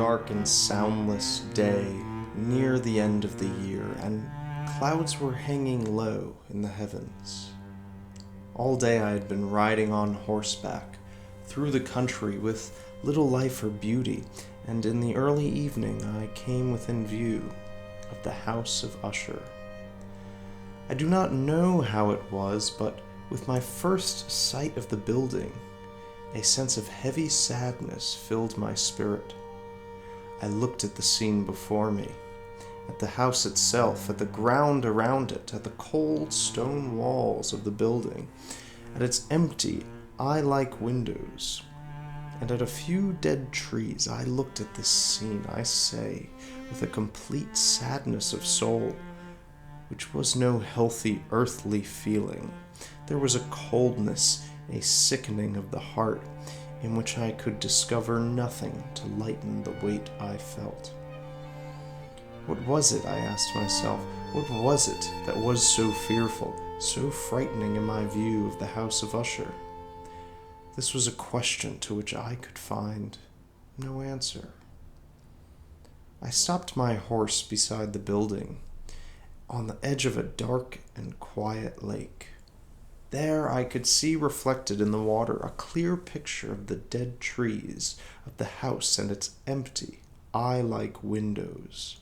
dark and soundless day near the end of the year, and clouds were hanging low in the heavens. All day I had been riding on horseback through the country with little life or beauty, and in the early evening I came within view of the House of Usher. I do not know how it was, but with my first sight of the building, a sense of heavy sadness filled my spirit. I looked at the scene before me, at the house itself, at the ground around it, at the cold stone walls of the building, at its empty, eye-like windows, and at a few dead trees. I looked at this scene, I say, with a complete sadness of soul, which was no healthy earthly feeling. There was a coldness, a sickening of the heart, in which I could discover nothing to lighten the weight I felt. What was it, I asked myself, what was it that was so fearful, so frightening in my view of the House of Usher? This was a question to which I could find no answer. I stopped my horse beside the building, on the edge of a dark and quiet lake. There I could see reflected in the water a clear picture of the dead trees, of the house and its empty, eye-like windows.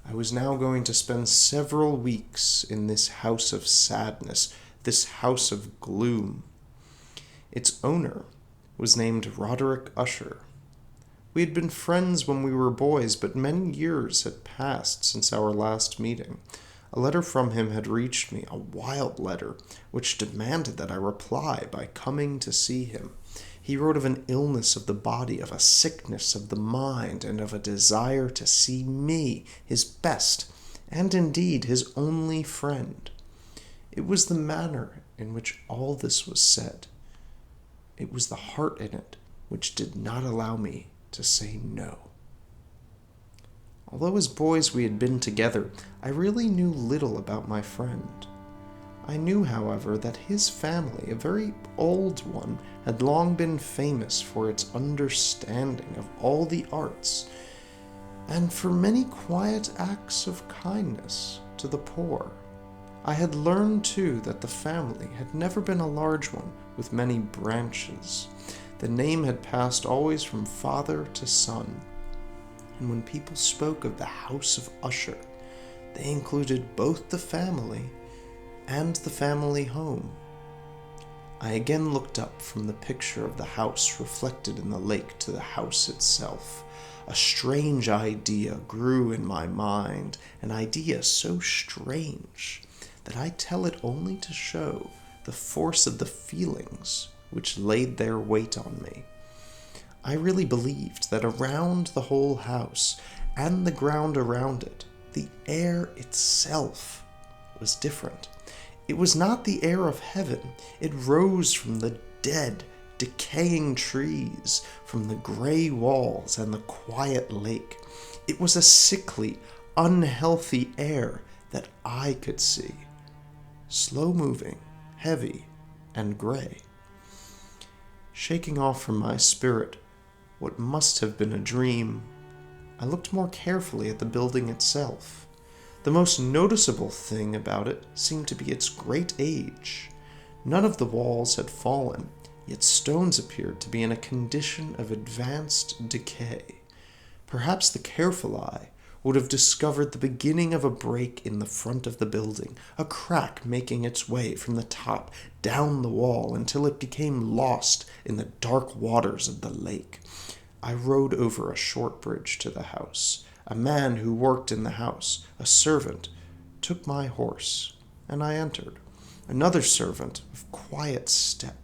I was now going to spend several weeks in this house of sadness, this house of gloom. Its owner was named Roderick Usher. We had been friends when we were boys, but many years had passed since our last meeting. A letter from him had reached me, a wild letter, which demanded that I reply by coming to see him. He wrote of an illness of the body, of a sickness of the mind, and of a desire to see me, his best, and indeed his only friend. It was the manner in which all this was said. It was the heart in it which did not allow me to say no. Although as boys we had been together, I really knew little about my friend. I knew, however, that his family, a very old one, had long been famous for its understanding of all the arts, and for many quiet acts of kindness to the poor. I had learned, too, that the family had never been a large one, with many branches. The name had passed always from father to son, and when people spoke of the House of Usher, they included both the family and the family home. I again looked up from the picture of the house reflected in the lake to the house itself. A strange idea grew in my mind, an idea so strange that I tell it only to show the force of the feelings which laid their weight on me. I really believed that around the whole house and the ground around it, the air itself was different. It was not the air of heaven. It rose from the dead, decaying trees, from the gray walls and the quiet lake. It was a sickly, unhealthy air that I could see, slow-moving, heavy, and gray. Shaking off from my spirit what must have been a dream, I looked more carefully at the building itself. The most noticeable thing about it seemed to be its great age. None of the walls had fallen, yet stones appeared to be in a condition of advanced decay. Perhaps the careful eye would have discovered the beginning of a break in the front of the building, a crack making its way from the top down the wall until it became lost in the dark waters of the lake. I rode over a short bridge to the house. A man who worked in the house, a servant, took my horse, and I entered. Another servant, of quiet step,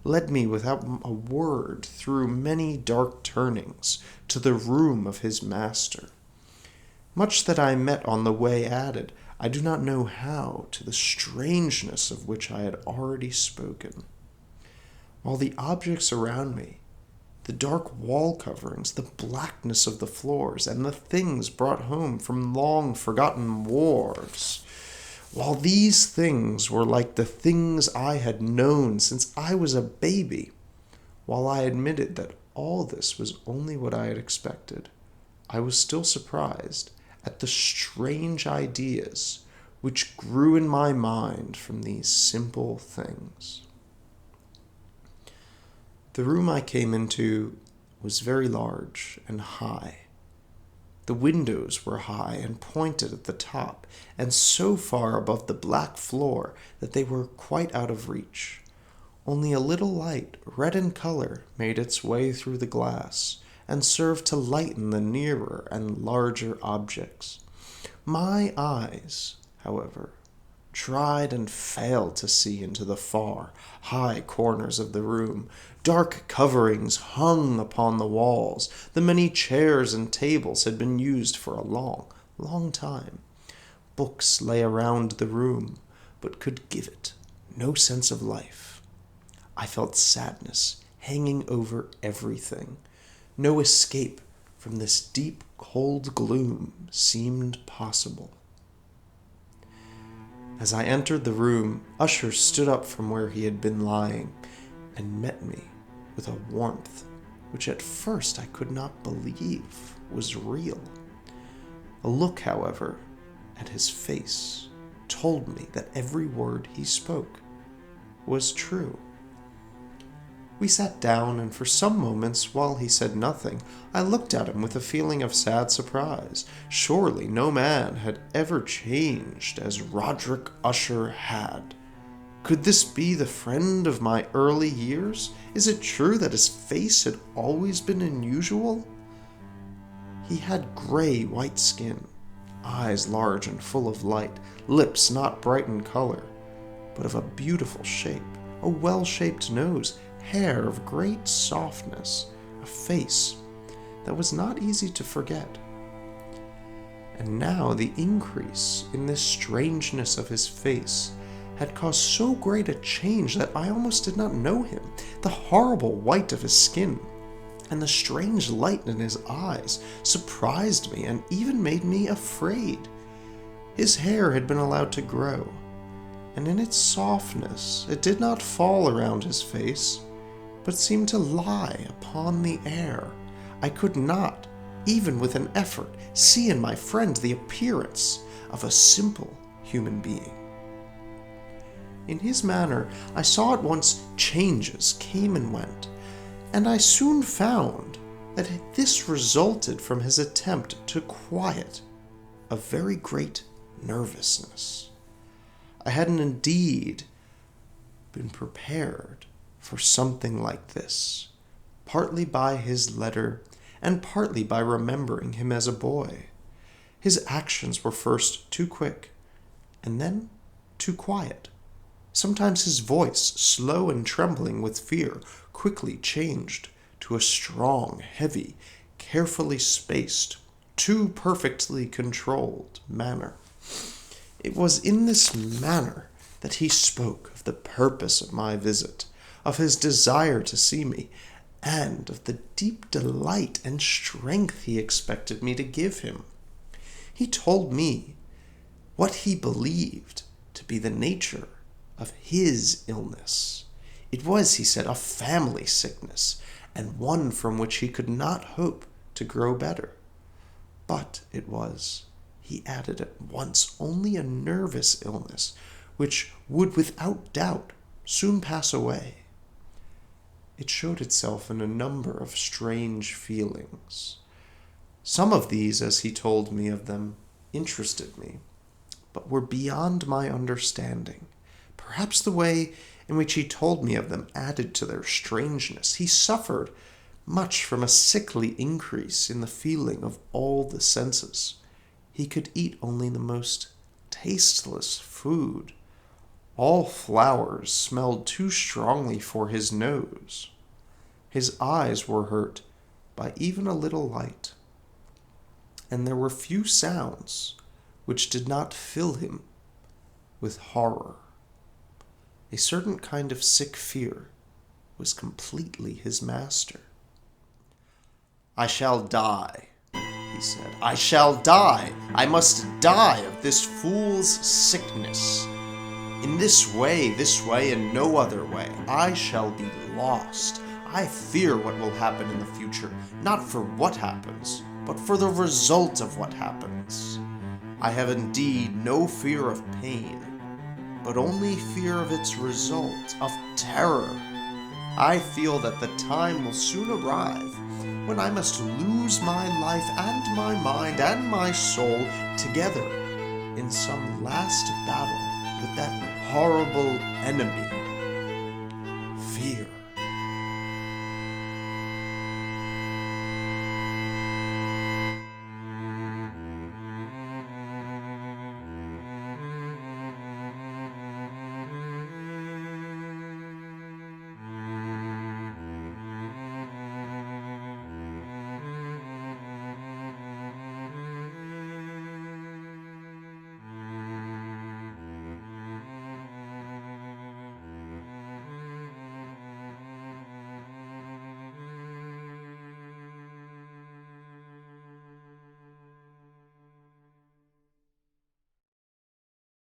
led me without a word through many dark turnings to the room of his master. Much that I met on the way added, I do not know how, to the strangeness of which I had already spoken. While the objects around me, the dark wall coverings, the blackness of the floors, and the things brought home from long-forgotten wars, while these things were like the things I had known since I was a baby, while I admitted that all this was only what I had expected, I was still surprised at the strange ideas which grew in my mind from these simple things. The room I came into was very large and high. The windows were high and pointed at the top, and so far above the black floor that they were quite out of reach. Only a little light, red in color, made its way through the glass, and served to lighten the nearer and larger objects. My eyes, however, tried and failed to see into the far, high corners of the room. Dark coverings hung upon the walls. The many chairs and tables had been used for a long, long time. Books lay around the room, but could give it no sense of life. I felt sadness hanging over everything. No escape from this deep, cold gloom seemed possible. As I entered the room, Usher stood up from where he had been lying and met me with a warmth which at first I could not believe was real. A look, however, at his face told me that every word he spoke was true. We sat down, and for some moments, while he said nothing, I looked at him with a feeling of sad surprise. Surely no man had ever changed as Roderick Usher had. Could this be the friend of my early years? Is it true that his face had always been unusual? He had gray-white skin, eyes large and full of light, lips not bright in color, but of a beautiful shape, a well-shaped nose, hair of great softness, a face that was not easy to forget. And now the increase in this strangeness of his face had caused so great a change that I almost did not know him. The horrible white of his skin and the strange light in his eyes surprised me and even made me afraid. His hair had been allowed to grow, and in its softness it did not fall around his face, but seemed to lie upon the air. I could not, even with an effort, see in my friend the appearance of a simple human being. In his manner, I saw at once changes came and went, and I soon found that this resulted from his attempt to quiet a very great nervousness. I hadn't indeed been prepared for something like this, partly by his letter and partly by remembering him as a boy. His actions were first too quick, and then too quiet. Sometimes his voice, slow and trembling with fear, quickly changed to a strong, heavy, carefully spaced, too perfectly controlled manner. It was in this manner that he spoke of the purpose of my visit, of his desire to see me, and of the deep delight and strength he expected me to give him. He told me what he believed to be the nature of his illness. It was, he said, a family sickness, and one from which he could not hope to grow better. But it was, he added at once, only a nervous illness, which would without doubt soon pass away. It showed itself in a number of strange feelings. Some of these, as he told me of them, interested me, but were beyond my understanding. Perhaps the way in which he told me of them added to their strangeness. He suffered much from a sickly increase in the feeling of all the senses. He could eat only the most tasteless food. All flowers smelled too strongly for his nose. His eyes were hurt by even a little light, and there were few sounds which did not fill him with horror. A certain kind of sick fear was completely his master. "I shall die," he said. "I shall die. I must die of this fool's sickness. In this way, and no other way, I shall be lost. I fear what will happen in the future, not for what happens, but for the result of what happens. I have indeed no fear of pain, but only fear of its result, of terror. I feel that the time will soon arrive when I must lose my life and my mind and my soul together in some last battle with that horrible enemy